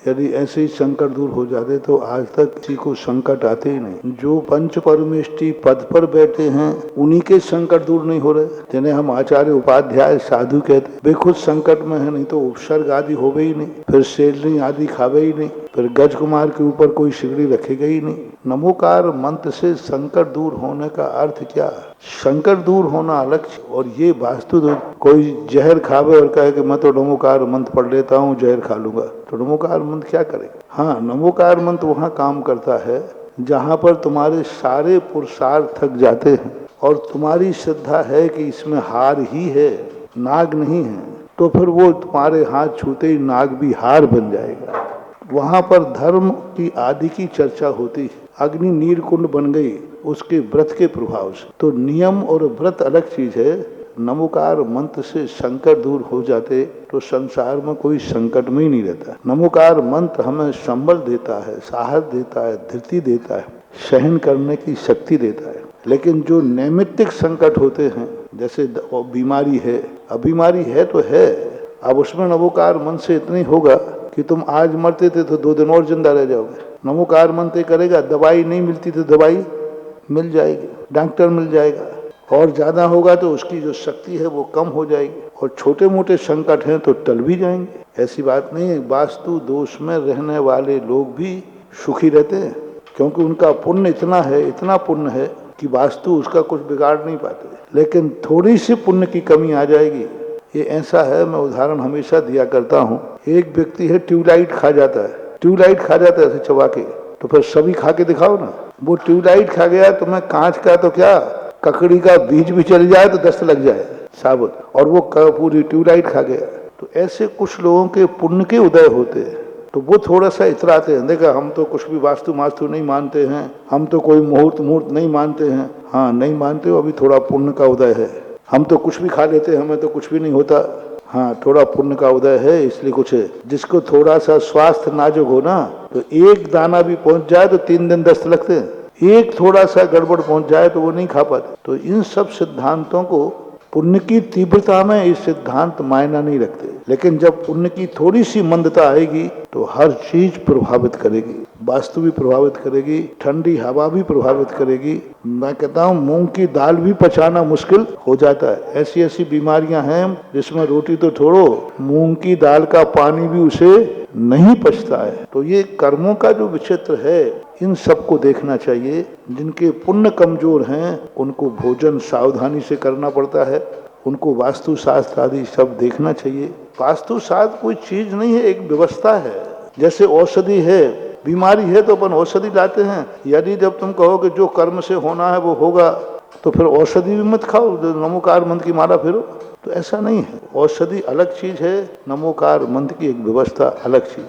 यदि ऐसे ही संकट दूर हो जाते तो आज तक किसी को संकट आते ही नहीं। जो पंच परमेष्टि पद पर बैठे हैं उन्हीं के संकट दूर नहीं हो रहे, जिन्हें हम आचार्य उपाध्याय साधु कहते, वे खुद संकट में है, नहीं तो उपसर्ग आदि होवे ही नहीं, फिर शेरनी आदि खावे ही नहीं, फिर गज कुमार के ऊपर कोई सिगड़ी रखेगा ही नहीं। नमोकार मंत्र से संकट दूर होने का अर्थ क्या है? संकट दूर होना अलग, और ये वास्तु तो कोई जहर खावे और कहे कि मैं तो नमोकार मंत्र पढ़ लेता हूँ, जहर खा लूंगा, तो नमोकार मंत्र क्या करेगा? हाँ, नमोकार मंत्र वहाँ काम करता है जहाँ पर तुम्हारे सारे पुरुषार्थ थक जाते हैं और तुम्हारी श्रद्धा है कि इसमें हार ही है, नाग नहीं है, तो फिर वो तुम्हारे हाथ छूते ही नाग भी हार बन जाएगा। वहाँ पर धर्म की आदि की चर्चा होती है। अग्नि नीर कुंड बन गई उसके व्रत के प्रभाव से। तो नियम और व्रत अलग चीज है। नमोकार मंत्र से संकट दूर हो जाते तो संसार में कोई संकट में ही नहीं रहता। नमोकार मंत्र हमें संबल देता है, साहस देता है, धृति देता है, सहन करने की शक्ति देता है। लेकिन जो नैमित्तिक संकट होते हैं, जैसे बीमारी है, अब बीमारी है तो है, अब उसमें नमोकार मंत्र से इतनी होगा कि तुम आज मरते थे तो 2 दिन और जिंदा रह जाओगे। नमोकार मंत्र करेगा, दवाई नहीं मिलती तो दवाई मिल जाएगी, डॉक्टर मिल जाएगा, और ज्यादा होगा तो उसकी जो शक्ति है वो कम हो जाएगी, और छोटे मोटे संकट हैं तो टल भी जाएंगे। ऐसी बात नहीं है। वास्तु दोष में रहने वाले लोग भी सुखी रहते हैं, क्योंकि उनका पुण्य इतना है, इतना पुण्य है कि वास्तु उसका कुछ बिगाड़ नहीं पाते। लेकिन थोड़ी सी पुण्य की कमी आ जाएगी। ये ऐसा है, मैं उदाहरण हमेशा दिया करता हूँ। एक व्यक्ति है, ट्यूबलाइट खा जाता है, ट्यूबलाइट खा जाता है ऐसे चबा के, तो फिर सभी खा के दिखाओ ना। वो ट्यूबलाइट खा गया तो मैं कांच का तो क्या, ककड़ी का बीज भी चल जाए तो दस्त लग जाए साबुत, और वो पूरी ट्यूबलाइट खा गया। तो ऐसे कुछ लोगों के पुण्य के उदय होते हैं, तो वो थोड़ा सा इतराते हैं, देखा हम तो कुछ भी वास्तु मास्तु नहीं मानते हैं, हम तो कोई मुहूर्त नहीं मानते हैं। हाँ, नहीं मानते हो, अभी थोड़ा पुण्य का उदय है। हम तो कुछ भी खा लेते हैं, हमें तो कुछ भी नहीं होता। हाँ, थोड़ा पुण्य का उदय है, इसलिए कुछ है। जिसको थोड़ा सा स्वास्थ्य नाजुक हो ना, तो एक दाना भी पहुंच जाए तो 3 दिन दस्त लगते हैं। एक थोड़ा सा गड़बड़ पहुंच जाए तो वो नहीं खा पाते। तो इन सब सिद्धांतों को, पुण्य की तीव्रता में ये सिद्धांत मायना नहीं रखते, लेकिन जब पुण्य की थोड़ी सी मंदता आएगी तो हर चीज प्रभावित करेगी। वास्तु भी प्रभावित करेगी, ठंडी हवा भी प्रभावित करेगी। मैं कहता हूँ मूंग की दाल भी पचाना मुश्किल हो जाता है। ऐसी ऐसी बीमारियां हैं जिसमें रोटी तो छोड़ो, मूंग की दाल का पानी भी उसे नहीं पचता है। तो ये कर्मों का जो विचित्र है, इन सबको देखना चाहिए। जिनके पुण्य कमजोर हैं उनको भोजन सावधानी से करना पड़ता है, उनको वास्तु शास्त्र आदि सब देखना चाहिए। वास्तु शास्त्र कोई चीज नहीं है, एक व्यवस्था है। जैसे औषधि है, बीमारी है तो अपन औषधि लाते हैं। यदि जब तुम कहो कि जो कर्म से होना है वो होगा, तो फिर औषधि भी मत खाओ, नमोकार मंत्र की माला फेरो। तो ऐसा नहीं है, औषधि अलग चीज है, नमोकार मंत्र की एक व्यवस्था अलग चीज है।